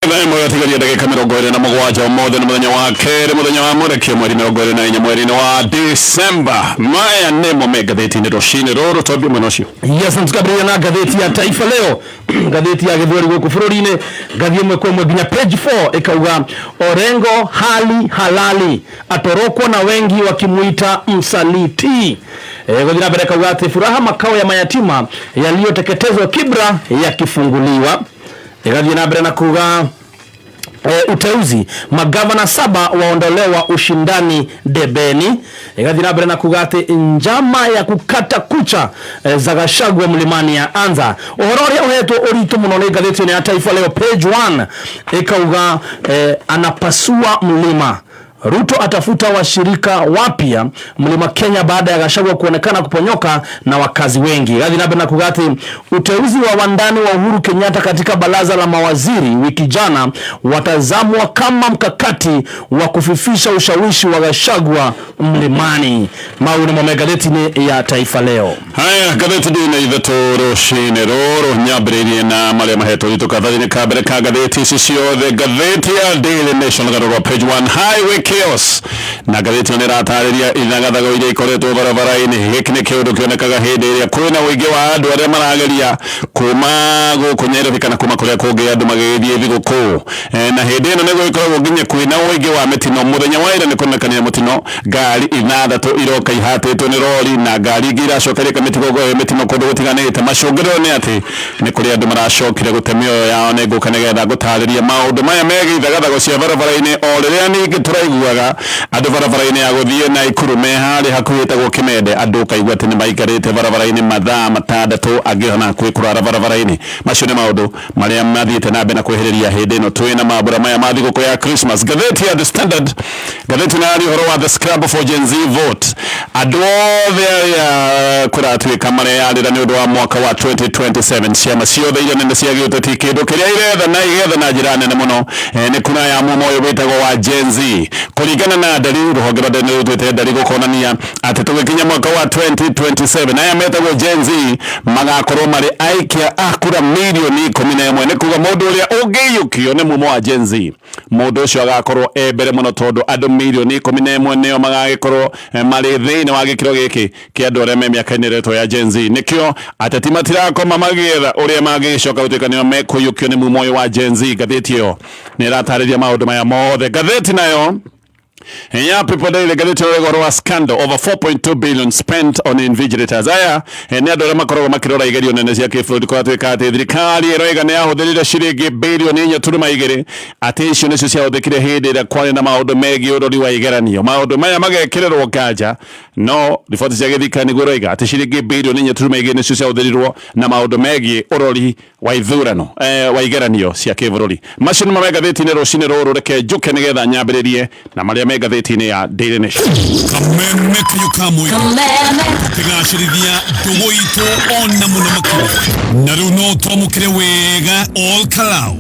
Tigaria ndagika 27 umuthi ni muthenya wa keri muthenya wa murekio mweri 24 mweri wa December. Maya nemo megatheti-ini rucini ruru tobio munocio. Yes, tukabiriana na gatheti ya Taifa Leo. Gatheti ya Githweri guku bururi-ini gathie mwe kwa nginya page 4 ikauga Orengo hali halali atorokwa na wengi wakimuita msaliti. Githira mbere kauga ati furaha makao ya mayatima yaliyoteketezwa Kibra yakifunguliwa. Gathie na mbere na kuga uteuzi magavana 7 waondolewa ushindani debeni. Gathira mbere na kuga ati njama ya kukata kucha za Gachagua mlimani ya anza. Uhoro uhetwo uritu muno ni gatheti ya Taifa Leo page 1 ikauga anapasua mlima. Ruto atafuta washirika wapya Mlima Kenya baada ya Gachagua kuonekana kuponyoka na wakazi wengi. Gathina mbere na kugati uteuzi wa wandani wa Uhuru Kenyatta katika baraza la mawaziri wiki jana watazamwa kama mkakati wa kufifisha ushawishi wa Gachagua mlimani. Mauni mwa gazeti ya Taifa Leo. Haya gazeti ni ithatũ rucini ruru nyambĩrĩirie na marĩa mahetwo itukathani kabere ka gazeti ciothe. Gazeti ya Daily Nation garũrwo page 1 highway chaos na gazeti ni ratarĩria ithagathago iria ikoretwo barabara-inĩ. Gĩkĩ nĩ kĩũndũ kĩonekaga hĩndĩ ĩrĩa kwĩna ũingĩ wa andũ arĩa marageria kuma gũkũ Nyairobi kana kuma kũrĩa kũngĩ andũ magĩthiĩ thigũkũ. Na hĩndĩ ĩno nĩguo ikoragwo nginya kwĩna ũingĩ wa mĩtino. Mũthenya wa ira nĩ kuonekana mũtino ngari 6 iroka ihatĩtwo nĩ rori na ngari ingĩ iracokeria mĩtino kũndũ gũtiganĩte. Macũngĩrĩro nĩ atĩ nĩ kũrĩ andũ maracokire gũte mĩoyo yao. Nĩ ngũka nĩgetha gũtarĩria maũndũ maya megiĩ ithagathago cia barabara-inĩ o rĩrĩa ningĩ tũraiguaga andũ barabara-inĩ ya gũthiĩ Naikuru me harĩ hakuhĩ tagwo Kĩmende. Andũ kaigua atĩ nĩ maikarĩte barabara-inĩ mathaa 6 angĩ ona kwĩkũrara barabara-inĩ. Macio nĩ maũndũ marĩa mathiĩte na mbere na kwĩhĩrĩria hĩndĩ ĩno twĩna mambura maya ma thigũkũ ya Christmas. Gatheti ya The Standard gatheti na ũhoro wa the scramble for Gen Z vote. Andũ othe arĩa kũratuĩka mareyarĩra nĩ ũndũ wa mwaka wa 2027 ciama ciothe iria nene cia gĩũteti kĩndũ kĩrĩa igetha na njĩra nene mũno nĩ kuna ya mumo ũyũ wĩtagwo wa Gen Z. Kũringana na ndari rũhonge rwa ndari rũtwĩte ndari gũkonania atĩ tũgĩkinya mwaka wa 2027 aya metagwo Gen Z magakorwo marĩ aikia a kura milioni 11. Nĩ kuga mũndũ ũrĩa ũngĩiyũkio nĩ mumo wa Gen Z, mũndũ ũcio agakorwo mbere mũno tondũ andũ milioni 11 nĩo magagĩkorwo marĩ thĩinĩ wa gĩkĩro gĩkĩ kĩa andũ arĩa me mĩaka-inĩ retwo ya Gen Z. Nĩkĩo ateti matirakoma magĩetha ũrĩa mangĩcoka gũtuĩka nĩo mekũiyũkio nĩ mumo ũyũ wa Gen Z. Gatheti ĩyo nĩ ĩratarĩria maũndũ maya mothe. Gatheti nayo ya People Daily gatheti ũhoro wa scandal over 4.2 billion spent on invigilators. Aya nĩ andũ arĩa makoragwo makĩrora igerio nene cia kĩbũrũri kwatuĩka atĩ thirikari ĩroiga nĩ yahũthĩrire ciringi birioni 4.2 atĩ icio nĩcio ciahũthĩkire hĩndĩ ĩrĩa kwarĩ na maũndũ megiĩ ũrori wa igeranio. Maũndũ maya magekĩrĩrwo nganja no riboti cia gĩthirikari nĩguo ĩroiga atĩ ciringi birioni 4.2 nĩcio ciahũthĩrirwo na maũndũ megiĩ ũrori wa ithurano wa igeranio cia kĩbũrũri. Macio nĩ mamwe gatheti-inĩ rũcinĩ rũrũ. Reke njuke nĩgetha nyambĩrĩrie na marĩa gatheti-inĩ ya Daily Nation. Kameme kayo kamwe tigacirithia ndugu itu ona muno makuru na runo twamukire wega all kalau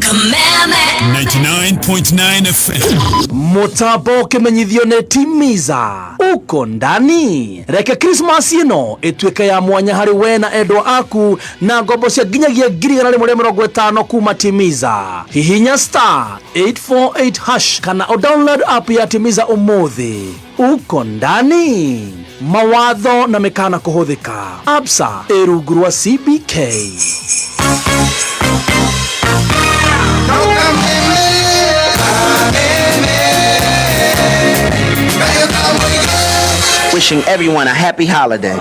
99.9 FM. Mutambo kimenyithio ne Timiza uko ndani. Reke Christmas ino ituĩke ya mwanya hari we na endwa aku na ngombo cia nginyagia 150 kuma Timiza. Hihinya star 848 hash kana o download app ya Timiza umuthi. Uko ndani. Mawatho na mekana kuhuthika. Absa erugurwa CBK. Wishing everyone a happy holiday.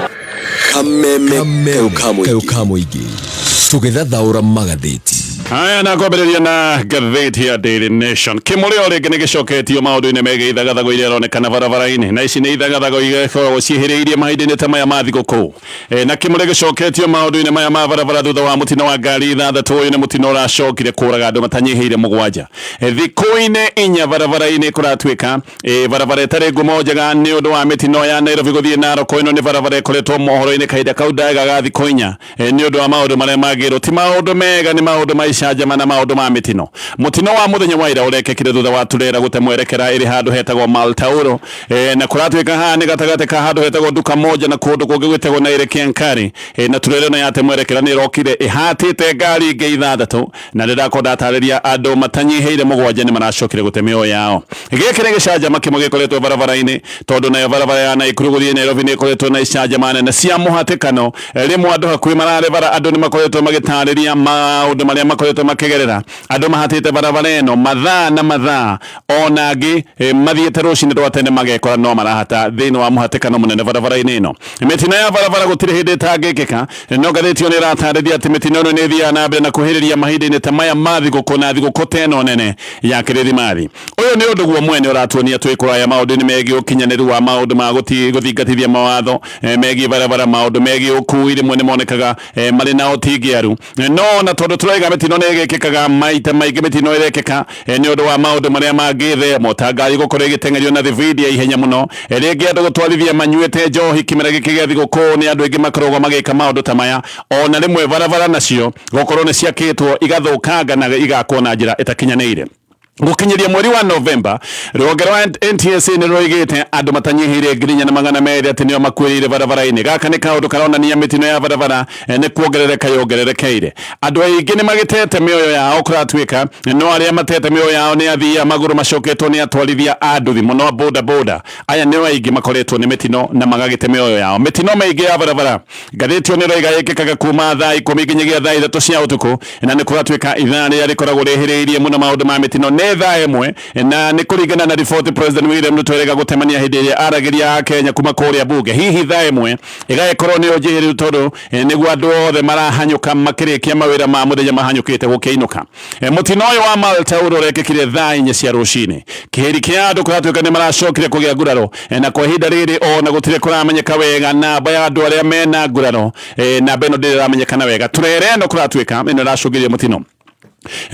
Kameme kamuigi tũgĩthathaũra magatheti. Haya na kwambĩrĩria na gatheti ya Daily Nation. Kĩmũrĩo rĩngĩ nĩ gĩcoketio maũndũ-inĩ megiĩ ithagathago iria ironekana barabara-inĩ. Na ici nĩ ithagathago igĩkoragwo ciĩhĩrĩirie mahinda-inĩ ta maya ma thigũkũ. Na kĩmũrĩ gĩcoketio maũndũ-inĩ maya ma barabara thutha wa mũtino wa ngari 6. Ũyũ nĩ mũtino ũracokire kũraga andũ matanyihĩire 7. Thikũ-inĩ 4 barabara-inĩ kũratuĩka barabara ĩtarĩ ngumo njega nĩ ũndũ wa mĩtino ya Nairobi gũthiĩ Narok. Ĩno nĩ barabara ĩkoretwo mohoro-inĩ kahinda kau ndagaga thikũ 4 nĩ ũndũ wa maũndũ marĩa magĩrwo ti maũndũ mega, nĩ maũndũ gicajama na maundu ma mitino mutino wa muthenya wa ira urekekire thutha wa turera gutemwerekera iri handu hetagwo Maltauro na kuratwika ha ni gatagate ka handu hetagwo duka moja na kundu kungi gwitagwo na ire Kiankari na turera no yatemwerekera ni rokire ihatite ngari ingi ithathatu na ndirakonda atariria andu matanyiheire mugwanja ni maracokire gutemeo yao gikire gicajama kimwe gikoretwo barabara-ini tondu nayo barabara ya Naikuru guthie Nairobi ni ikoretwo na icajama nene cia muhatikano rimwe andu hakui mararevara andu ni makoretwo magitariria maundu maria makoretwo makigerera andu mahatite barabara eno mathaa na mathaa onangi mathiete rucini rwa tene magekora no marahata thiini wa muhatikano munene barabara-ini eno mitino ya barabara gutire hindi itangikika no gathitio ni ratariria ati mitino ino ni thia na mbere na kuhiriria mahinda-ini ta maya ma thiguku na thiguku teno nene ya kirithimathi uyu ni undu guo mwene uratuonia twikuraya maundu ni megie ukinyaniru wa maundu ma guthingatithia mawatho megie barabara maundu megie ukui rimwe ni monekaga mari na utingiaru no na tondu turaiga mitino ni igikikaga maita maingi mitino irekeka ni undu wa maundu maria mangithe motangari gukorwo igitengerio na thividi ya ihenya muno ringi andu gutwarithia manyuete njohi kimera giki gia thiguku ni andu ingi makoragwo magika maundu ta maya ona rimwe barabara nacio gukorwo ni ciakitwo igathukanga na igakwo na njira itakinyaniire gukinyiria mweri wa November rwonge rwa NTSA ni roigite andu matanyihire ngirinya na magana meri ati nio makwirire barabara-ini gaka ni kaundu karonania mitino ya barabara ni kuongerereka yongererekeire andu aingi ni magitete mioyo yao kuratwika no aria matete mioyo yao ni athia maguru macoketwo ni atwarithia anduthi muno boda boda aya ni aingi makoretwo ni mitino na magagite mioyo yao mitino maingi ya barabara gathitio ni roiga ikikaga kuma thaa 10 nginyagia thaa 3 cia utuku na ni kuratwika ithana ria rikoragwo rihiriirie muno maundu ma mitino thaa imwe na ni kuringana na report President William Ruto erega gutemania hindi iria aragiria Kenya kuma kuria bunge hihi thaa imwe igaekorwo ni ojiri tondu niguo andu othe marahanyuka makirikia mawira ma muthenya mahanyukite gukiinuka mutino uyu wa Maltauro urekekire thaa 4 cia rucini kihiri kia andu kuratwika ni maracokire kugia nguraro na kwa ihinda riri ona gutire kuramenyeka wega namba ya andu aria mena nguraro na beno ndiramenyekana wega turere no kuratwika ino racugiria mutino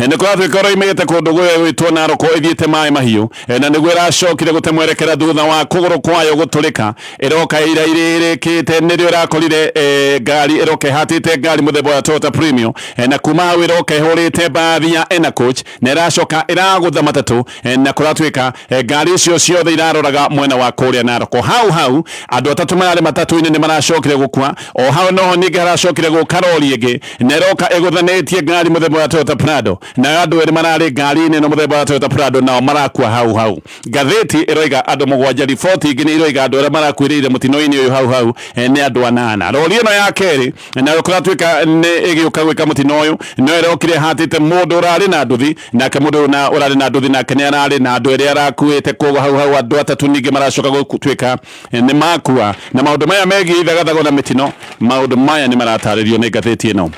ene kwa twikoro imete kundu gwitwo Naroko ithiete mai mahiu na niguo iracokire gutemwerekera thutha wa kuguru kwayo gutulika iroka irairikite nirio irakorire ngari iroka hatite ngari muthemba wa Toyota Premium na kuma hau iroka ihurite bathi ya Enacoach na iracoka iragutha matatu na kuratwika ngari icio ciothe iraroraga mwena wa kuria Naroko hau andu atatu mari matatu-ini ni maracokire gukua o hau no ningi haracokire gukarori ingi na iroka iguthanetie ngari muthemba wa Toyota Prado na andu eri marari ngari-ini no muthemba wa Toyota Prado nao marakua hau gatheti iroiga andu mugwanja riboti ingi ni iroiga andu aria marakuirire mutino-ini uyu hau ni andu 8 rori ino ya keri na kuratwika ni igiuka gwika mutino uyu no irokire hatite mundu urari na nduthi nake mundu na urari na nduthi nake ni arari na andu eri arakuite kogo hau andu atatu ningi maracoka gutwika ni makua na maundu maya megi ithagathago na mitino maundu maya ni marataririo ni gatheti ino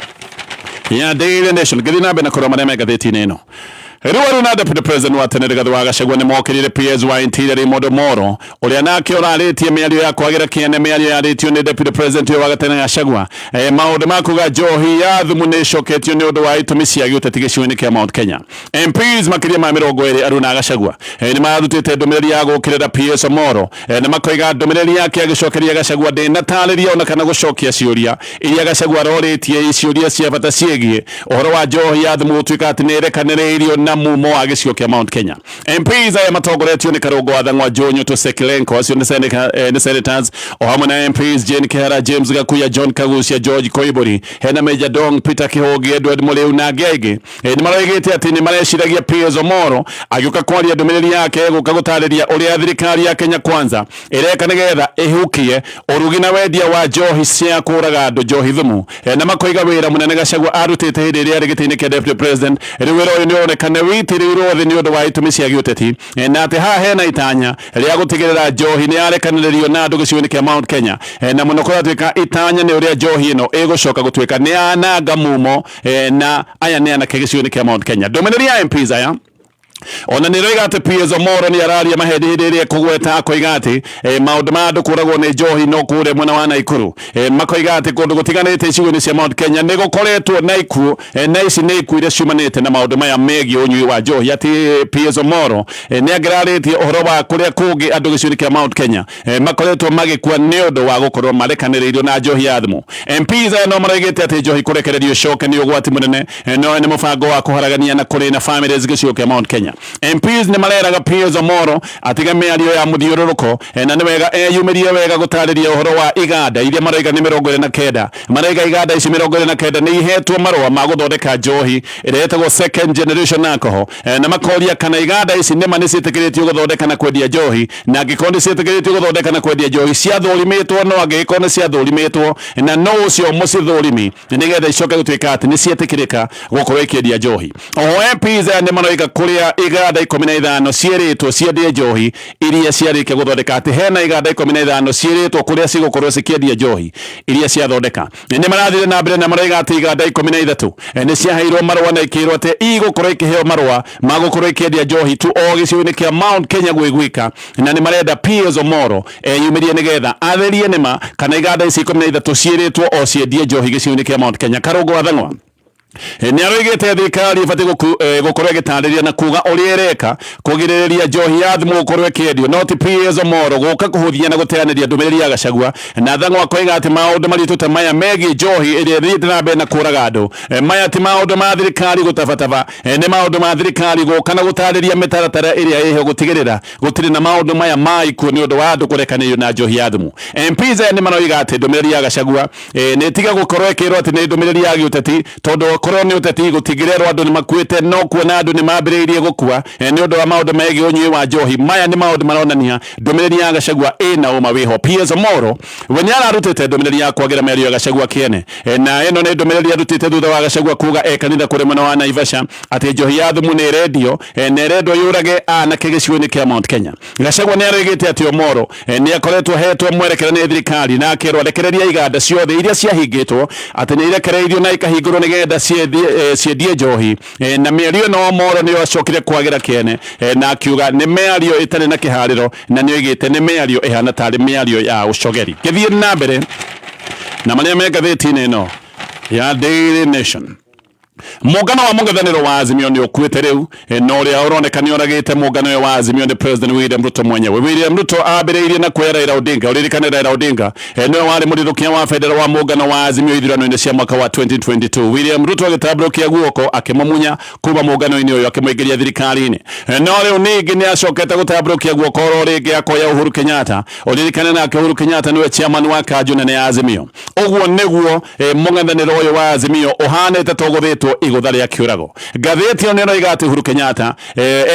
ya Daily Nation githina bena koroma na gatheti-ini ino Riwaru na deputy president wa tene Rigathi wa Gachagua ni mokirire PS wa interior modo moro uria nake uraritie miario ya kwagira kiene miario ya ritio ni deputy president wa gatene Gachagua maundu makuga njohi ya thumu ni coketio ni undu wa itumi cia giuteti gicigo-ini kia Mount Kenya MPs makiria ma 20 Aruna Gachagua ni marutite ndumiriri ya gukirira PS moro ni makoiga ndumiriri yake agicokeria Gachagua ndina tariria ona kana gucokia ciuria iria Gachagua roritie ciuria cia bata ciegie uhoro wa njohi ya thumu gutwika ati ni rekaniriirio na mumo wa gicigo kia Mount Kenya MPs aya matongoretio ni Karungo wa Thang'wa Jonyo to Sekilenko acio ni senators o hamwe na MPs Jane Kihara James Gakuya John Kagucia George Koibori hena Major Dong Peter Kihogi Edward Muleu na Gege ni maraigite ati ni mareciragia PS Omoro agiuka kwaria ndumiriri yake guka gutariria uria thirikari ya Kenya Kwanza ireka nigetha ihukie urugi na wendia wa njohi cia kuraga andu njohi thumu na makoiga wira munene Gachagua arutite hindi iria rigiti-ini kia deputy president riwira uyu ni onekane witirirwo thi ni undu wa itumi cia giuteti na ati ha hena itanya ria gutigirira njohi ni arekaniririo na andu gicigo-ini kia Mount Kenya na muno kuratwika itanya ni uria njohi ino igucoka gutwika ni ananga mumo na aya ni anake gicigo-ini kia Mount Kenya ndumiriri ya MPs aya ona nä roiga atä Piers Omoro nä araria mahende hä ndä ä rä kågweta akoiga atä maå ndå ma andå kå ragwo nä njohi no kå re mwena wa Naikuru makoiga atä kå ndå gå tiganä te icigo-inä cia Mount Kenya nä gå koretwo na ikuo na ici nä ikuo iria ciumanä te na maå ndå maya megiä å nyui wa njohi atä Piers Omoro nä angärarä tie å horo wa kå rä a kå ngä andå gä cigo-inä kä a Mount Kenya makoretwo magä kua nä å ndå wa gå korwo marekanä rä irio na njohi ya thimå MPs aya no maraigä te atä njohi kå rekererio coke nä å gwati må nene no nä må bango wa kå haragania na kå rä na families gä cigo kä a Mount Kenya MPs nä mareraga Piers Omoro atiga mĩario ya mũthiũrũrũko na nĩ wega eyumĩrie wega gũtarĩria ũhoro wa iganda iria maraiga nĩ 29 maraiga iganda ici 29 nĩ ihetwo marũa ma gũthondeka njohi ĩrĩa ĩtagwo second generation alcohol na makoria kana iganda ici nĩma nĩ ciĩtĩkĩrĩtio gũthondeka na kwendia njohi na angĩkorwo nĩ ciĩtĩkĩrĩtio gũthondeka na kwendia njohi ciathũrimĩtwo no angĩkorwo nĩ ciathũrimĩtwo na no ũcio mũcithũrimi nĩgetha icoke gũtuĩka atĩ nĩ ciĩtĩkĩrĩka gũkorwo ikĩendia njohi oho MPs nĩ maraiga kũrĩa iganda 15 cierĩtwo ciendie njohi iria ciarĩkia gũthondeka atĩ hena iganda 15 cierĩtwo kũrĩa cigũkorwo cikĩendia njohi iria ciathondeka nĩ marathire na mbere na maraiga atĩ iganda 13 nĩ ciaheirwo marũa na ikĩrwo atĩ igũkorwo ikĩheo marũa ma gũkorwo ikĩendia njohi tu o gĩcigo-inĩ kĩa Mount Kenya gwĩgwĩka na nĩ marenda Piers Omoro eyumĩrie nĩgetha atherie nĩma kana iganda ici 13 ciĩrĩtwo o ciendie njohi gĩcigo-inĩ kĩa Mount Kenya Karũngũ Wathang'wa nä aroigĩte thirikari ĩbatiĩ gũkorwo ĩgĩtarĩria na kuga ũrĩa ĩreka kũgirĩrĩria njohi ya thimũ gũkorwo ĩkĩendio no ti Piers Omoro gũka kũhũthia na gũteanĩria ndũmĩrĩri ya Gachagua na Thang'wa akoiga atĩ maũndũ maritũ ta maya megiĩ njohi ĩrĩa ĩthiĩte na mbere na kũraga andũ maya ti maũndũ ma thirikari gũtabataba nĩ maũndũ ma thirikari gũka na gũtarĩria mĩtaratara ĩrĩa ĩho gũtigĩrĩra gũtirĩ na maũndũ maya ma ikuũ nĩ ũndũ wa andũ kũrekanĩrio na njohi ya thimũ MPs nĩ maroiga atĩ ndũmĩrĩri ya Gachagua nĩ tiga gũkorwo ĩkĩrwo atĩ nĩ ndũmĩrĩri ya gĩũteti tondũ korwo nĩ ũteti gũtigĩrĩrwo andũ nĩ makuĩte no kuona andũ nĩ mambĩrĩirie gũkua nĩ ũndũ wa maũndũ megiĩ ũnyui wa njohi maya nĩ maũndũ maronania ndũmĩrĩri ya Gachagua ĩna ũma wĩho Piers Omoro we nĩ ararutĩte ndũmĩrĩri ya kwagĩra mĩario ya Gachagua kĩene na ĩno nĩ ndũmĩrĩri arutĩte thutha wa Gachagua kuga ekanitha kũrĩ mwena wa Naivasha atĩ njohi ya thumu nĩ ĩrendio na ĩrendwo yũrage anake gĩcigo-inĩ kĩa Mount Kenya Gachagua nĩ aroigĩte atĩ Omoro nĩ akoretwo hetwo mwerekera nĩ thirikari na akerwo arekereria iganda ciothe iria ciahingĩtwo atĩ nĩ irekereirio na ikahingũrwo nĩgetha ciendie njohi na mĩario no Omoro nĩ acokire kwagĩra kĩene na akiuga nĩ mĩario ĩtarĩ na kĩharĩro na nĩ oigĩte nĩ mĩario ĩhana tarĩ mĩario ya ũcogeri gĩthiĩ na mbere na marĩa me ngathĩti-inĩ ĩno ya Daily Nation Muungano wa mũng'ethanĩro wa Azimio nĩ ũkuĩte rĩu no ũrĩa ũroneka nĩ oragĩte muungano ũyũ wa Azimio nĩ President William Ruto mwenyewe William Ruto ambĩrĩirie na kuoya Raila Odinga ũririkane Raila Odinga nĩwe warĩ mũthuthukia wa federal wa muungano wa Azimio ithurano-inĩ cia mwaka wa 2022 William Ruto agĩtambũrũkia guoko akĩmũmunya kuma muungano-inĩ ũyũ akĩmũingĩria thirikari-inĩ no rĩu ningĩ nĩ acokete gũtambũrũkia guoko oro rĩngĩ akoya Uhuru Kenyatta ũririkane nake Uhuru Kenyatta nĩwe chairman wa kanjũ nene ya Azimio ũguo nĩguo mũng'ethanĩro ũyũ wa Azimio ũhanĩte togũthĩtwo igũtha rĩa kĩũrago ngathĩti ĩyo nĩ ĩroiga atĩ Uhuru Kenyatta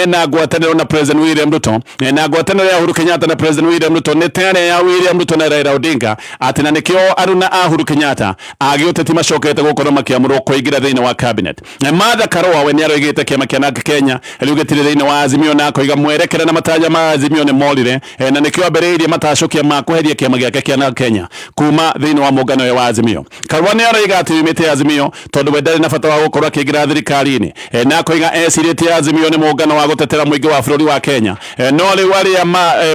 ena ngwatanĩro na President William Ruto na ngwatanĩro ya Uhuru Kenyatta na President William Ruto nĩ tene ya William Ruto na Raila Odinga atĩ na nĩkĩo aruna a Uhuru Kenyatta agĩũteti macokete gũkorwo makĩamũrwo kũingĩra thĩinĩ wa cabinet Martha Karua we nĩ aroigĩte kĩama kĩa nake Kenya rĩu gĩtirĩ thĩinĩ wa Azimio na akoiga mwerekera na matanya ma Azimio nĩ morire na nĩkĩo ambĩrĩirie matacokia ma kweheria kĩama gĩake kĩa nake Kenya kuma thĩinĩ wa muungano ũyũ wa Azimio Karua nĩ aroiga atĩ yumĩte Azimio tondũ we ndarĩ na bata wa gũkorwo akĩingĩra thirikari-inĩ na akoiga ecirĩtie Azimio nĩ muungano wa gũtetera mũingĩ wa bũrũri wa Kenya no rĩu arĩa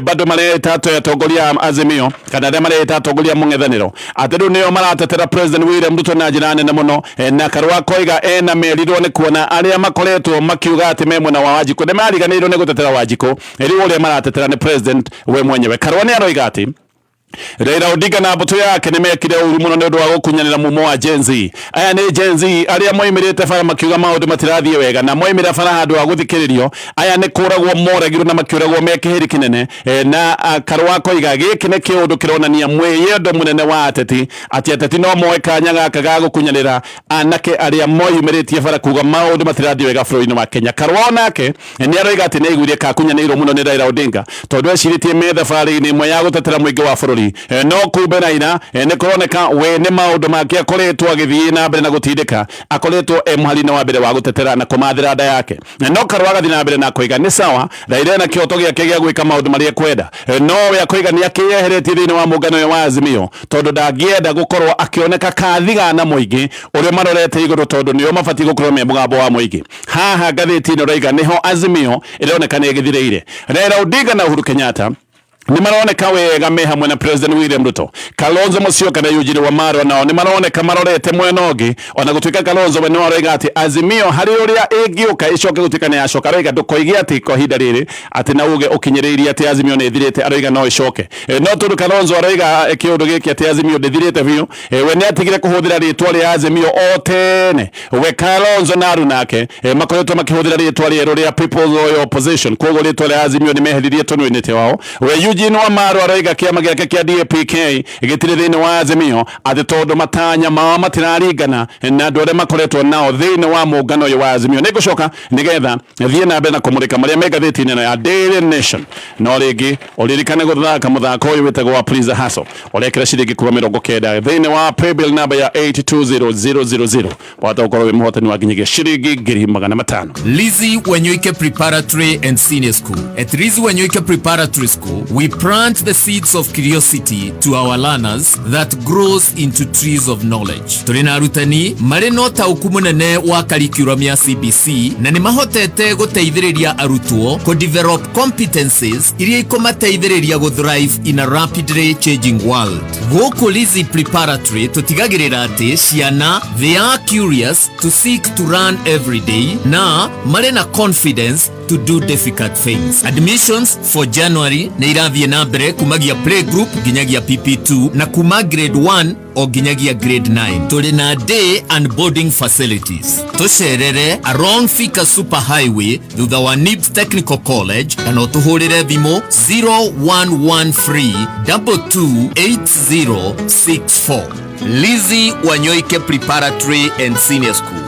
bado mareĩta atongoria a Azimio kana arĩa mareĩta atongoria mũng'ethanĩro atĩ rĩu nĩo maratetera President William Ruto na njĩra nene mũno na Karua akoiga ena merirwo nĩ kuona arĩa makoretwo makiuga atĩ me mwena wa Wanjikũ nĩ mariganĩirwo nĩ gũtetera Wanjikũ rĩu ũrĩa maratetera nĩ President we mwenyewe Karua nĩ aroiga atĩ Raila Odinga na mbũtũ yake nĩ mekire ũru mũno nĩ ũndũ wa gũkunyanĩra mumo wa Gen Z aya nĩ Gen Z arĩa moimĩrĩte bara makiuga maũndũ matirathiĩ wega na moimĩra bara handũ ha gũthikĩrĩrio aya nĩ kũragwo moragirwo na makĩũragwo me kĩhĩri kĩnene na Karua akoiga gĩkĩ nĩ kĩũndũ kĩronania mwĩyendo mũnene wa ateti atĩ ateti no moe kanya gaka ga gũkunyanĩra anake arĩa moimĩrĩtie bara kuga maũndũ matirathiĩ wega bũrũri-inĩ wa Kenya Karua onake nĩ aroiga atĩ nĩ aiguire kakunyanĩirwo mũno nĩ Raila Odinga tondũ ecirĩtie me thabarĩ-inĩ ĩmwe ya gũtetera mũingĩ wa bũrũri bururi no kumbe Raila ne kuroneka we ne maundu make akoretwo agithii na mbere na gutindika akoretwo muharine wa mbere wa gutetera na kumathira nda yake no karwa gathi na mbere na kuiga ni sawa Raila na kioto giake gia gwika maundu maria kwenda no we akuiga ni akiyeheretie thini wa mungano wa Azimio tondu ndangienda gukorwo akioneka kathiga na muingi uria marorete iguru tondu nio mabati gukorwo me mugambo wa muingi haha ngatheti ino raiga niho Azimio ironeka ni igithireire Raila Odinga na Uhuru Kenyatta ni maroneka wega me hamwe na President William Ruto Kalonzo Musyoka na Eugene Wamalwa nao ni maroneka marorete mwenogi ona gutuika Kalonzo we no rega ati Azimio hari uria ingiuka icoke gutuika ni acoka rega ndukoigia ati ko hinda riri ati na uge ukinyiriria ati Azimio ni thirite araiga no icoke no tundu Kalonzo araiga kiundu giki ati Azimio ndithirite biu we ni atigire kuhuthira ritwa ria Azimio otene we Kalonzo na runake makoretwo makihuthira ritwa ria People's Loyal Opposition kogo ritwa ria Azimio ni meheririe tonwinite wao we Eugene Wamalwa araiga kiama giake kia DAP-K igitire thini wa Azimio ati tondu matanya mao matiraringana na andu aria makoretwo nao thini wa mungano wa Azimio ni gucoka nigetha thie na mbere na kumurika maria me gatheti-ini ya Daily Nation no ringi uririkane guthaka muthako uyu witagwo wa Please the Hustle urekera ciringi kuma 90 thini wa paybill number ya 820000 wata ukorwo wi muhotani wa nginyagia ciringi 500. Lizzy Wanyoike Preparatory and Senior School. At Lizzy Wanyoike Preparatory School, we plant the seeds of curiosity to our learners that grows into trees of knowledge. Turina arutani mari no tauku munene wa curriculum ya CBC na ni mahotete guteithiriria arutwo ko develop competencies iria ikomateithiriria go thrive in a rapidly changing world. Goko Lizzy Preparatory tutigagirira ati ciana they are curious to seek to learn every day na mari na confidence to do difficult things. Admissions for January na irathie na mbere kumagia playgroup ginyagia PP2 na kuma grade 1 o ginyagia grade 9. Tuli na day and boarding facilities. Tusherere along Thika Super Highway thutha wa NIBS Technical College na no tuhurire thimo 0113 228064. Lizzy Wanyoike Preparatory and Senior School,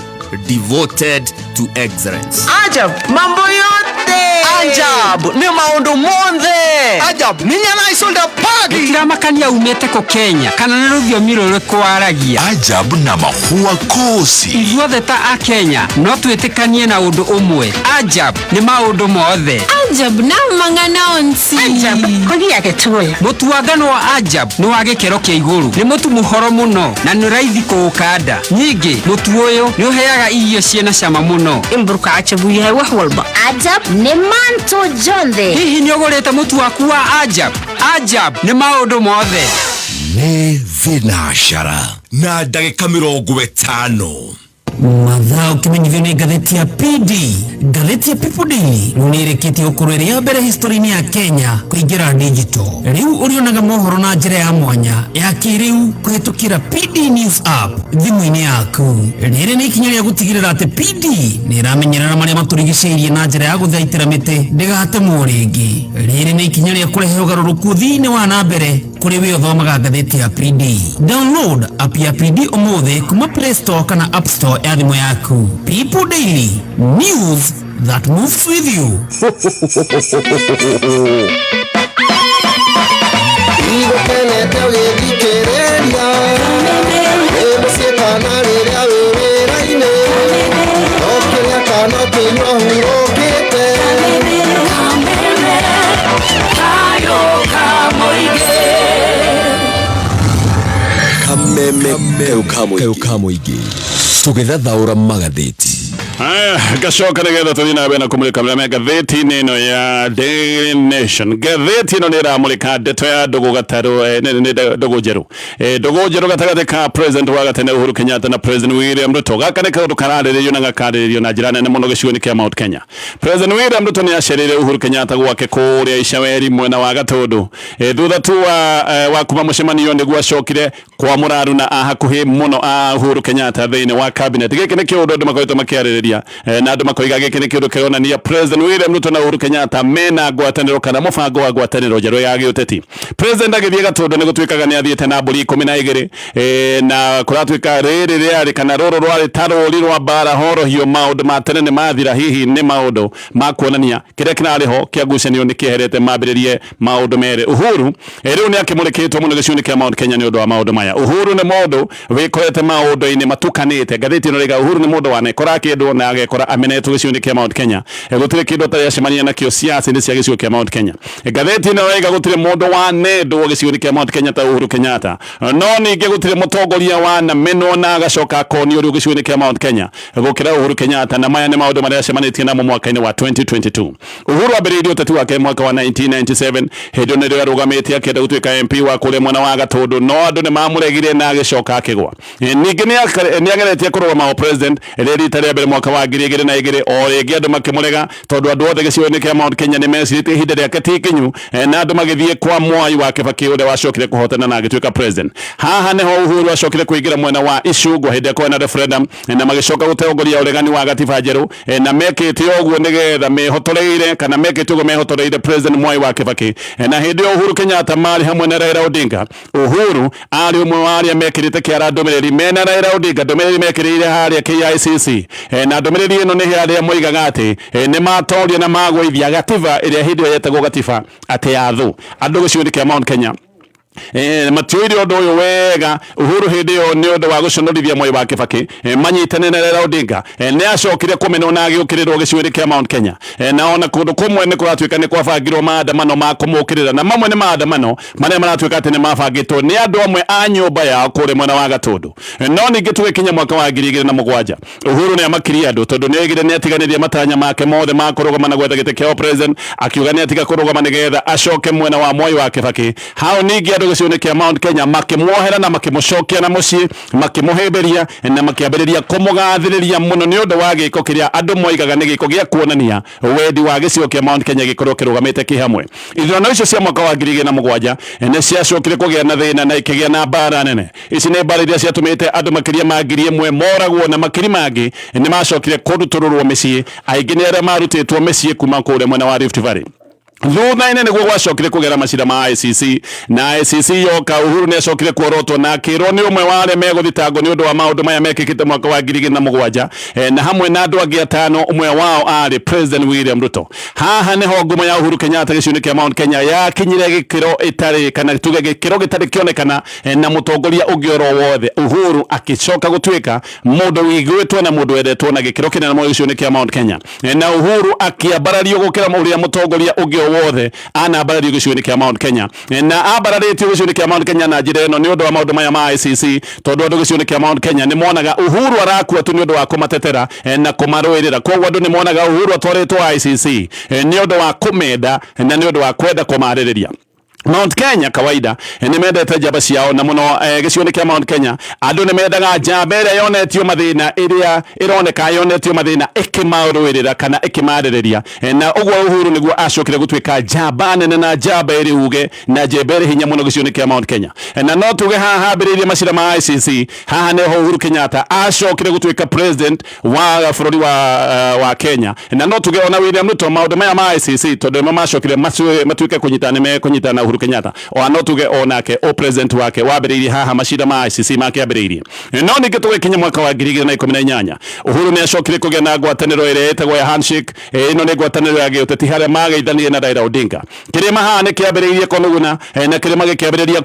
devoted to excellence. Ajab, mambo yote. Ajab, ni maundu monthe. Ajab, ni nyana isolda pagi. Gutiramakania umete ko Kenya kana ni ruviomi ruri kwaragia. Ajab na mahua kosi. Ithuothe ta a Kenya no twitikanie na undu umwe. Ajab ni maundu mothe. Ajab na mangana onsi. Ajab kogia getuwe. Mutuagano wa Ajab ni wa gikero kia iguru. Ni mutu muhoro muno na ni raithi kuukanda. Nyingi mutu uyu ni uheaga irio ciena cama muno. Imburuka Ajabu ye walba. Ajab ni manto jonde. Hihi ni ugurite mutu waku wa Ajab. Ajab ni maundu mothe. Nĩ thinashara na ndagĩka 50. Mathaa ukimenyithio ni gatheti ya PD. Gatheti ya People Daily nĩrĩkĩtie gũkorwo ĩrĩ ya mbere history-inĩ ya Kenya kũingĩra digital. Rĩu ũrĩonaga mohoro na njĩra ya mwanya ya kĩrĩu kũhetũkĩra PD News app thimũ-inĩ yaku. Rĩrĩ nĩ ikinya rĩa gũtigĩrĩra atĩ PD nĩramenyerera marĩa matũrigicĩirie na njĩra ya gũthaitĩra mĩtĩ ndĩgatemwo rĩngĩ. Rĩrĩ nĩ ikinya rĩa kũrehe ũgarũrũku thĩinĩ wa na mbere kũrĩ we ũthomaga gatheti ya PD. Download app ya PD ũmũthĩ kuma Play Store kana App Store ya thimũ yaku. People Daily, news that moves with you. Kameme muingi tugithathaura magatheti. Gacoka nigetha tuthii na mbere na kumulika maria gatheti nino ya Daily Nation. Gatheti ino ni iramulika ndeto ya Ndugu Gataru Ndugu Njeru. Ndugu Njeru gatagati ka President wa gatene Uhuru Kenyatta na President William Ruto. Gaka ni kaundu kararĩrĩrio na gakarĩrĩrio na njĩra nene mũno gĩcigo-inĩ kia Mount Kenya. President William Ruto ni acerire Uhuru Kenyatta gwake kũrĩa Icaweri mwena wa Gatundu. Thutha tu wa kuma mũcemanio nĩguo acokire kwa mũraru na hakuhĩ mũno Uhuru Kenyatta thĩinĩ wa cabinet. Gĩkĩ nĩ kĩũndũ andũ makoretwo makĩarĩrĩria kwarĩrĩria na andũ makoiga gĩkĩ nĩ kĩndũ kĩronania President William Ruto na Uhuru Kenyatta mena ngwatanĩro kana mũbango wa ngwatanĩro njerũ ya gĩũteti. President agĩthiĩ Gatũndũ nĩ gũtuĩkaga nĩ athiĩte na mbũri 12 na kũratuĩka rĩrĩ rĩarĩ kana rũrũ rwarĩ ta rũri rwa mbara horohio maũndũ ma tene nĩ mathira hihi nĩ maũndũ ma kuonania kĩrĩa kĩrarĩ ho kĩagucanio nĩ kĩeherete mambĩrĩrie maũndũ merĩ. Uhuru rĩu nĩ akĩmũrĩkĩtwo mũno gĩcigo-inĩ kĩa Mount Kenya nĩ ũndũ wa maũndũ maya. Uhuru nĩ mũndũ wĩkorete maũndũ-inĩ matukanĩte. Ngathĩti ĩno rĩga Uhuru nĩ mũndũ wanekora kĩndũ na agekora amenetwo gĩcigo-inĩ kĩa Mount Kenya. Gũtirĩ kĩndũ ataracemania nakĩo siasa-inĩ cia gĩcigo kĩa Mount Kenya. Ngathĩti ĩno rĩga gũtirĩ mũndũ wanendwo gĩcigo-inĩ kĩa Mount Kenya ta Uhuru Kenyatta, no ningĩ gũtirĩ mũtongoria wanamenwo na agacoka akonio rĩu gĩcigo-inĩ kĩa Mount Kenya gũkĩra Uhuru Kenyatta, na maya nĩ maũndũ marĩa acemanĩtie namo mwaka-inĩ wa 2022. Uhuru ambĩrĩirie ũteti wake mwaka wa 1997 hĩndĩ ĩyo nĩrĩo arũgamĩte akĩenda gũtuĩka MP wa kũrĩa mwena wa Gatũndũ, no andũ nĩ mamũregire na agĩcoka akĩgwa. Ningĩ nĩ ageretie kũrũgama o president rita rĩa mbere mwaka wa 2002, o rĩngĩ andũ makĩmũrega tondũ andũ othe gĩcigo-inĩ kĩa Mount Kenya nĩ mecirĩtie ihinda rĩake ti ikinyu, na andũ magĩthiĩ kwa Mwai wa Kibaki ũrĩa wacokire kũhotana na agĩtuĩka president. Haha nĩho Uhuru acokire kũingĩra mwena wa Icungwa hĩndĩ ĩrĩa kwĩna referendum na magĩcoka gũtongoria ũregani wa gatiba njerũ, na mekĩte ũguo nĩgetha mehotoreire kana mekĩte ũguo mehotoreire president Mwai wa Kibaki. Na hĩndĩ ĩyo Uhuru Kenyatta marĩ hamwe na Raila Odinga. Uhuru arĩ ũmwe wa arĩa mekĩrĩte kĩara ndũmĩrĩri mena Raila Odinga, ndũmĩrĩri mekĩrĩire harĩa KICC, na ndũmĩrĩri ĩno nĩ harĩa moigaga atĩ nĩ matoria na magũithia gatiba ĩrĩa hĩndĩ ĩyo yetagwo gatiba atĩ ya thũ. Andũ gĩcigo-inĩ kĩa Mount Kenya matuire ũndũ ũyũ wega. Uhuru hĩndĩ ĩyo nĩ ũndũ wa gũconorithia Mwai wa Kibaki manyitane na Raila Odinga nĩ acokire kũmenwo na agĩũkĩrĩrwo gĩcigo-inĩ kĩa Mount Kenya, na ona kũndũ kũmwe nĩ kũratuĩka nĩ kwabangirwo maandamano ma kũmũkĩrĩra, na mamwe nĩ maandamano marĩa maratuĩka atĩ nĩ mabangĩtwo nĩ andũ amwe a nyũmba yao kũrĩa mwena wa Gatũndũ. No ningĩ tũgĩkinya mwaka wa 2007 Uhuru nĩ amakirie andũ tondũ nĩ oigire nĩ atiganĩrie matanya make mothe ma kũrũgama na gwetha gĩtĩ kĩa president, akiuga nĩ atiga kũrũgama nĩgetha acoke mwena wa Mwai wa Kibaki. Hao ningĩ andũ gĩcigo-inĩ kĩa Mount Kenya makĩmuohera na makĩmũcokia na mũciĩ, makĩmũhĩmbĩria na makĩambĩrĩria kũmũgathĩrĩria mũno nĩ ũndũ wa gĩko kĩrĩa andũ moigaga nĩ gĩko gĩa kuonania wendi wa gĩcigo kĩa Mount Kenya gĩkorwo kĩrũgamĩte kĩhamwe. Ithurano icio cia mwaka wa 2007 nĩ ciacokire kũgĩa na thĩna na ikĩgĩa na mbara nene. Ici nĩ mbara iria ciatũmĩte andũ makĩria ma 1,000 moragwo na makiri mangĩ nĩ macokire kũrutũrũrwo mĩciĩ, aingĩ nĩ arĩa marutĩtwo mĩciĩ kuma kũrĩa mwena wa Rift Valley. Thutha-inĩ nĩguo gwacokire kũgera macira ma ICC, na ICC yoka Uhuru nĩ acokire kuorotwo na akĩrwo nĩ ũmwe wa arĩa megũthitangwo nĩ ũndũ wa maũndũ maya mekĩkĩte mwaka wa 2007, na hamwe na andũ angĩ atano, ũmwe wao arĩ President William Ruto. Haha nĩho ngumo ya Uhuru Kenyatta gĩcigo-inĩ kĩa Mount Kenya yakinyire gĩkĩro ĩtarĩ kana tuge gĩkĩro gĩtarĩ kĩonekana na mũtongoria ũngĩ oro wothe. Uhuru akĩcoka gũtuĩka mũndũ wĩiguĩtwo na mũndũ wendetwo na gĩkĩro kĩnene mũno gĩcigo-inĩ kĩa Mount Kenya, na Uhuru akĩambarario gũkĩra ũrĩa mũtongoria ũngĩ wothe anambarario gĩcigo-inĩ kĩa Mount Kenya, na ambararĩtio gĩcigo-inĩ kĩa Mount Kenya na njĩra ĩno nĩ ũndũ wa maũndũ maya ma ICC, tondũ andũ gĩcigo-inĩ kĩa Mount Kenya nĩ monaga Uhuru arakua tu nĩ ũndũ wa kũmatetera na kũmarũĩrĩra. Koguo andũ nĩ monaga Uhuru atwarĩtwo ICC nĩ ũndũ wa kũmenda na nĩ ũndũ wa kwenda kũmarĩrĩria. Mount Kenya kawaida nĩ mendete njamba ciao, na mũno gĩcigo-inĩ kĩa Mount Kenya andũ nĩ mendaga njamba ĩrĩa yonetio mathĩna, ĩrĩa ĩroneka yonetio mathĩna ĩkĩmarũĩrĩra kana ĩkĩmarĩrĩria, na ũguo Uhuru nĩguo acokire gũtuĩka njamba nene na njamba ĩrĩ uge na njamba ĩrĩ hinya mũno gĩcigo-inĩ kĩa Mount Kenya. Na no tuge haha hambĩrĩirie macira ma ICC, haha nĩho Uhuru Kenyatta acokire gũtuĩka president wa bũrũri wa Kenya, na no tuge ona William Ruto maũndũ maya ma ICC tondũ nĩ macokire matuĩke kũnyitana Uhuru Kenyatta, o no tuge onake o president wake wambĩrĩirie haha macira ma ICC makĩambĩrĩirie. No ningĩ tũgĩkinya mwaka wa 2018 Uhuru nĩ acokire kũgĩa na ngwatanĩro ĩrĩa ĩtagwo ya handshake. Ĩno nĩ ngwatanĩro ya gĩũteti harĩa mageithanire na Raila Odinga. Kĩrĩma haha nĩ kĩambĩrĩirie kũnuguna na kĩrĩma gĩkĩambĩrĩria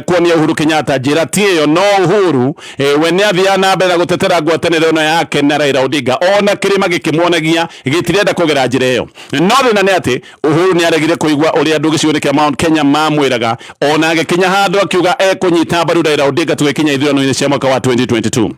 kuonia Uhuru Kenyatta njĩra ti ĩyo, no Uhuru we nĩ athiaga na mbere gũtetera ngwatanĩro ĩno yake na Raila Odinga, ona kĩrĩma gĩkĩmuonagia gĩtirenda kũgera njĩra ĩyo. No thĩna nĩ atĩ Uhuru nĩ aregire kũigua ũrĩa andũ gĩcigo-inĩ kĩa Mount Kenya mamwĩraga, ona agĩkinya handũ akiuga ekũnyita mbaru Raila Odinga tũgĩkinya ithurano-inĩ cia mwaka wa 2022.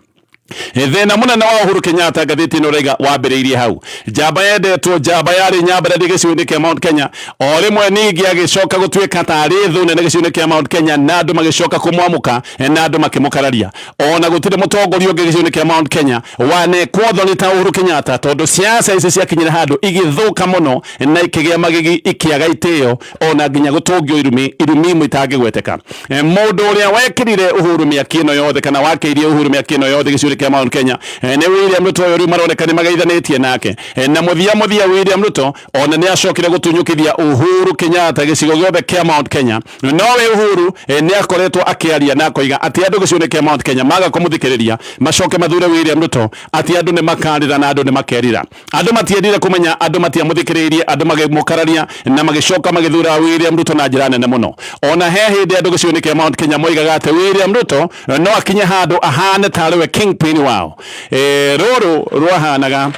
Thĩna mũnene wa Uhuru Kenyatta ngathĩti ĩno raiga wambĩrĩirie hau. Njamba yendetwo, njamba yarĩ nyambararie gĩcigo-inĩ kĩa Mount Kenya, o rĩmwe ningĩ agĩcoka gũtuĩka tarĩ thũ nene gĩcigo-inĩ kĩa Mount Kenya, na andũ magĩcoka kũmwamũka na andũ makĩmũkararia. Ona gũtirĩ mũtongoria ũngĩ gĩcigo-inĩ kĩa Mount Kenya wanekwo thoni ta Uhuru Kenyatta, tondũ ciaca ici ciakinyire handũ igĩthũka mũno na ikĩgĩa magigi, ikĩaga itĩo, ona nginya gũtũngio irumi imwe itangĩgweteka. Mũndũ ũrĩa wekĩrire Uhuru mĩaki ĩno yothe kana wakĩirie Uhuru mĩaki ĩno yothe gĩcigo gicione kia Mount Kenya ne William Ruto yori maroneka ni magaithanetie nake na muthia William Ruto ona ni acokire gutunyukithia Uhuru Kenyatta gicigo giothe kia Mount Kenya no we Uhuru ni akoretwo akiaria na koiga ati andu gicione kia Mount Kenya maga kumuthikiriria macoke mathure William Ruto ati andu ni makarira na andu ni makerira andu matiendire kumenya andu matiamuthikiririe andu magimukararia na magicoka magithura William Ruto na njira nene muno ona he hindi andu gicione kia Mount Kenya moigaga ati William Ruto no akinye handu ahane tariwe kingpin wao ruru rwahanaga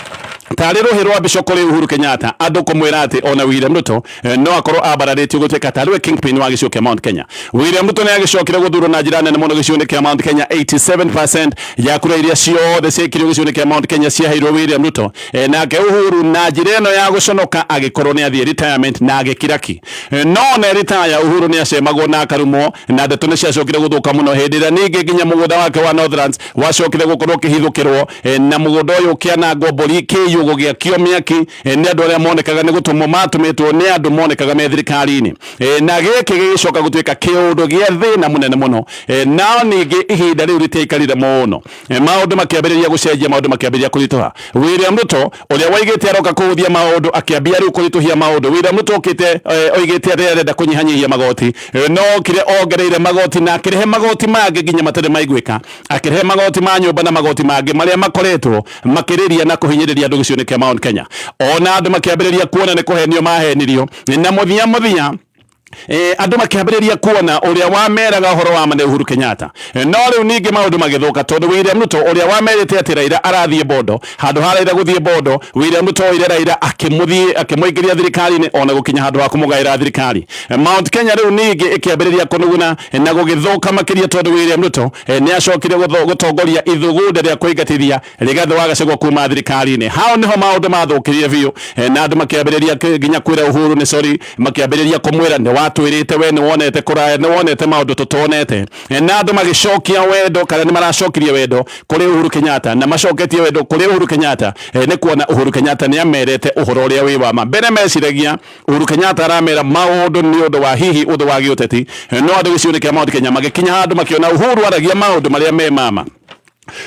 tari ruhi rwa bishokore Uhuru Kenyatta andu kumwira ati ona William Ruto no akorwo abararĩtio gũtuĩka tariwe kingpin wa gĩcigo kia Mount Kenya. William Ruto nĩagĩcokire gũthurwo na njĩra nene mũno gĩcigo kia Mount Kenya. 87% ya kura iria ciothe ciĩkirwo gĩcigo kia Mount Kenya ciaheirwo William Ruto nake Uhuru na njĩra ĩno ya gũconoka agĩkorwo nĩ athiĩ retirement na agĩkiraki no ne retire Uhuru nĩ acemagwo na akarumwo na ndeto nĩ ciacokire gũthũka mũno hĩndĩ ĩrĩa ningĩ nginya mũgũnda wake wa Northlands wacokire gũkorwo ũkĩhithũkĩrwo na mũgũnda ũyũ ũkĩanangwo mbũri kĩiyũgũ gĩa kĩomiaki nĩ andũ arĩa monekaga nĩ gũtũmwo matũmĩtwo nĩ andũ monekaga me thirikari-inĩ na gĩkĩ gĩgĩcoka gũtuĩka kĩũndũ gĩa thĩna mũnene mũno nao ningĩ ihinda rĩu rĩtiaikarire mũno maũndũ makĩambĩrĩria gũcenjia maũndũ makĩambĩrĩria kũritũha. William Ruto ũrĩa waigĩte aroka kũhũthia maũndũ akĩambia rĩu kũritũhia maũndũ. William Ruto okĩte oigĩte atĩ arenda kũnyihanyihia magoti no kire ongereire magoti na akĩrehe magoti mangĩ nginya matarĩ maiguĩka akĩrehe magoti ma nyũmba na magoti mangĩ marĩa makoretwo makĩrĩria na kũhinyĩrĩria andũ gĩcigo kia Mount Kenya ona andu makiambĩrĩria kuona nĩ kũhenio mahenirio na muthia andu makiambĩrĩria kuona ũrĩa wameraga ũhoro wa mane Uhuru Kenyatta no rĩu ningĩ maũndũ magĩthũka tondũ William Ruto ũrĩa wamerĩte atĩ Raila arathiĩ bondo handũ ha Raila gũthiĩ bondo William Ruto oire Raila akĩmũingĩria thirikari-inĩ ona gũkinya handũ ha kũmũgaĩra thirikari. Mount Kenya rĩu ningĩ ĩkĩambĩrĩria kũnuguna na gũgĩthũka makĩria tondũ William Ruto nĩ acokire gũtongoria ithugunda rĩa kũingatithia Rigathi wa Gachagua kuma thirikari-inĩ. Hao nĩho maũndũ mathũkĩrire biũ na andũ makĩambĩrĩria nginya kwĩra Uhuru nĩ sorry makĩambĩrĩria kũmwĩra nĩ watwĩrĩte we nĩ wonete kũraya nĩ wonete maũndũ tũtonete na andũ magĩcokia wendo kana nĩ maracokirie wendo kũrĩ Uhuru Kenyatta na macoketie wendo kũrĩ Uhuru Kenyatta nĩ kuona Uhuru Kenyatta nĩ amerete ũhoro ũrĩa wĩ wa ma. Mbere meciragia Uhuru Kenyatta aramera maũndũ nĩ ũndũ wa hihi ũndũ wa gĩũteti no andũ gĩcigo kia Mount Kenya magĩkinya handũ makĩona Uhuru aragia maũndũ marĩa me mama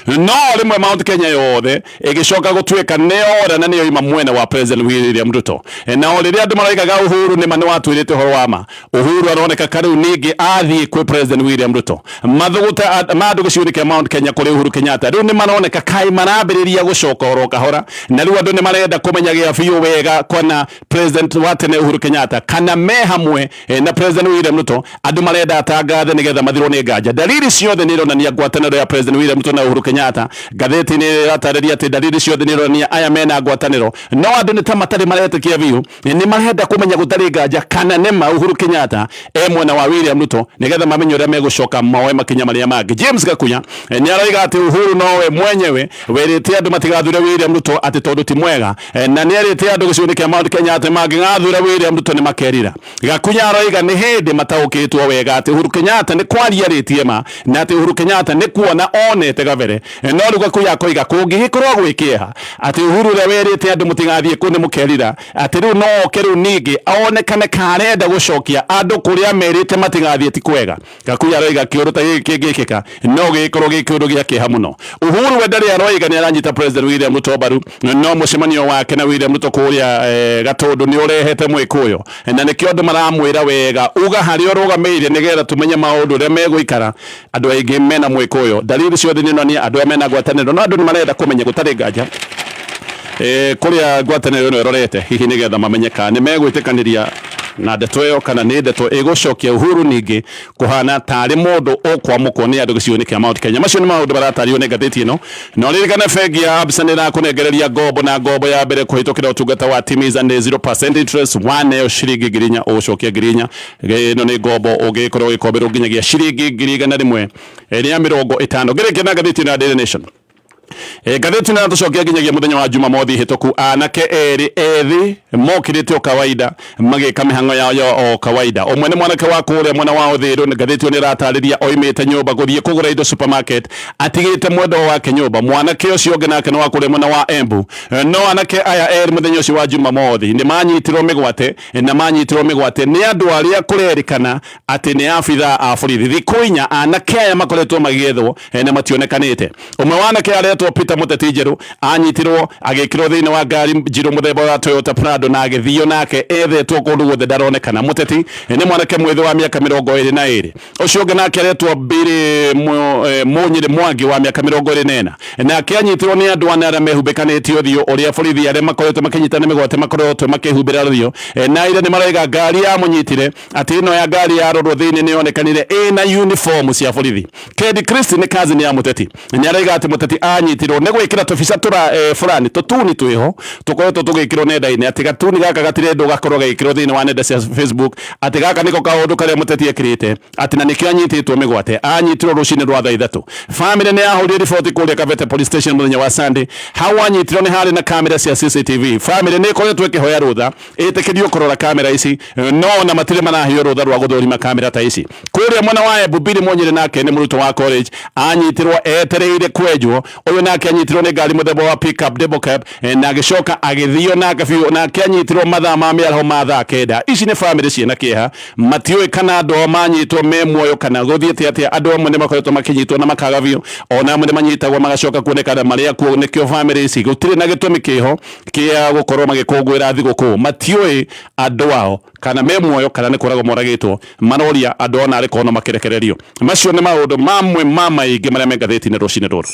no rimwe Mount Kenya yothe igicoka gutuika neora na niyo ima mwena wa President William Ruto na rĩrĩa andũ maraigaga Uhuru nĩ manu watwĩrĩte ũhoro wa ma Uhuru aroneka kariu ningĩ athiĩ kwĩ President William Ruto mathuguta mandũ gĩcigo kia Mount Kenya kũrĩ Uhuru Kenyatta rĩu nĩ maroneka kai marambĩrĩria gũcoka oro kahora na rĩu andũ nĩ marenda kũmenya gĩa biũ wega kwana President wa tene Uhuru Kenyatta kana me hamwe na President William Ruto andũ marenda atangathe nĩgetha mathirwo nĩ nganja. Dalili ciothe nĩ ironania ngwatanĩro ya President William Ruto na Uhuru Kenyatta gatheti nĩ ratarĩria atĩ dalili ciothe nĩ ironania aya mena ngwatanĩro no andũ nĩ ta matarĩ maretĩkia biũ nĩ marenda kũmenya gũtarĩ nganja kana nĩma Uhuru Kenyatta mwena wa William Ruto nĩgetha mamenye ũrĩa megũcoka moe makinya marĩa mangĩ. James Gakuya nĩ aroiga atĩ Uhuru nowe mwenyewe werĩte andũ matigathure William Ruto atĩ tondũ ti mwega na nĩ erĩte andũ gĩcigo kia Mount Kenya atĩ mangĩgathura William Ruto nĩ makerira. Gakuya aroiga nĩ hĩndĩ mataũkĩtwo wega atĩ Uhuru Kenyatta nĩ kwaria rĩtie ma na atĩ Uhuru Kenyatta nĩ kuona onete gabere no rĩu Gakuya koiga kũngĩgĩkorwo gwĩkĩeha atĩ Uhuru ũrĩa werĩte andũ mũtigathiĩ kũ nĩ mũkerira atĩ rĩu no oke rĩu ningĩ aonekane karenda gũcokia andũ kũrĩa merĩte matigathiĩ ti kwega. Gakuya aroiga kĩũndũ ta gĩkĩ kĩngĩkĩka no gĩkorwo gĩ kĩũndũ gĩa kĩeha mũno. Uhuru we ndarĩ aroiga nĩ aranyita President William Ruto mbaru no mũcemanio wake na William Ruto kũrĩa Gatũndũ nĩ ũrehete mwĩkũyũ na nĩkĩo andũ maramwĩra wega uga harĩa ũrũgamĩire nĩgetha tũmenye maũndũ ũrĩa megũikara andũ aingĩ mena mwĩkũyũ. Dalili ciothe nĩ ironania andũ mena ngwatanĩro no andũ nĩ marenda kũmenya gũtarĩ nganja kũrĩa ngwatanĩro ĩno ĩrorete hihi nĩgetha mamenyeka nĩ megwĩtĩkanĩria na ndeto ĩyo kana nĩ ndeto ĩgũcokia Uhuru ningĩ kũhana tarĩ mũndũ ũkwamũkwo nĩ andũ gĩcigo-inĩ kia Mount Kenya. Macio nĩ maũndũ maratario nĩ ngathĩti ĩno no ririkane bengi ya Absa nĩ ĩrakũnengereria ngombo na ngombo ya mbere kũhĩtũkĩra ũtungata wa Timiza nĩ 0% interest waneyo ciringi 1,000 ũgũcokia 1,000 ĩno nĩ ngombo ũngĩkorwo ũgĩkomberwo nginyagia ciringi 1,150 gĩrĩkia na ngathĩti ĩno ya Daily Nation. Gatheti na tucokia nginyagia muthenya wa Jumamothi hituku anake eri ethi mokirite o kawaida magika mihango yao o kawaida. Omwe ni mwanake wa kuria mwana wa Uthiru na gatheti ni ratariria oimite nyumba guthie kugura indo supermarket atigite mwendo wake nyumba. Mwanake ucio ungi nake no wa kuria mwana wa Embu. No anake aya eri muthenya ucio wa Jumamothi ni manyitirwo migwate na manyitirwo migwate ni andu aria kurerikana ati ni afitha a borithi. Thiku inya anake aya makoretwo magithwo na mationekanite. Omwe wa anake aretwo Peter Muteti Njeru anyitirwo agikirwo thiini wa ngari njiru muthemba wa Toyota Prado na agithio nake ethetwo kundu guothe ndaronekana. Muteti ni mwanake mwithi wa miaka 22 ucio ungi nake aretwo Biri Munyiri Mwangi wa miaka 24 na akanyitirwo ni andu aria mehumbikanitio thio uria borithi aria makoretwo makinyitana migwate makoretwo makihumbira thio na ire ni maraiga ngari ya munyitire ati ino ya ngari ya rorwo thiini ni yonekanire ina uniform cia borithi. Kedi Christ ni kazi ni ya Muteti ni araiga ati Muteti anyitirwo ne gwikira tubisa tura fulani tutuni twiho tukoretwo tugikirwo nenda-ini ati gatuni gaka gatire ndo gakorwo gikirwo thiini wa nenda cia Facebook ati gaka niko kaundu karia Muteti ekirite ati na nikio anyititwo migwate anyitirwo rucini rwa thaa 3. Family ni yahurire riboti kuria Kavete police station muthenya wa Sunday hawa anyitirwo ni hari na kamera cia CCTV. Family ni ikoretwo ikihoya rutha itikirio kurora kamera ici no na matire manahio rutha rwa guthurima kamera ta ici. Kuria mwana wa Embu Biri Munyiri nake ni muruto wa college anyitirwo etereire kwenjwo uyu nake anyitirwo ni ngari muthemba wa pickup double cab na agicoka agithio na gabiu na akanyitirwo mathaa ma miarho ma thaa 9. Ici ni family ciena kieha matioi kana ndo manyitwo me muoyo kana guthiete atia andu amwe ni makoretwo makinyitwo na makaga biu ona amwe ni manyitagwo magacoka kuonekana maria kuo nikio family ici gutire na gitumi kiho kia gukorwo magikungwira thiguku matioi andu ao kana me muoyo kana ni kurago moragitwo maroria andu ona ari kono makirekererio. Macio ni maundu mamwe mamaingi maria me gatheti ni rucini ruru.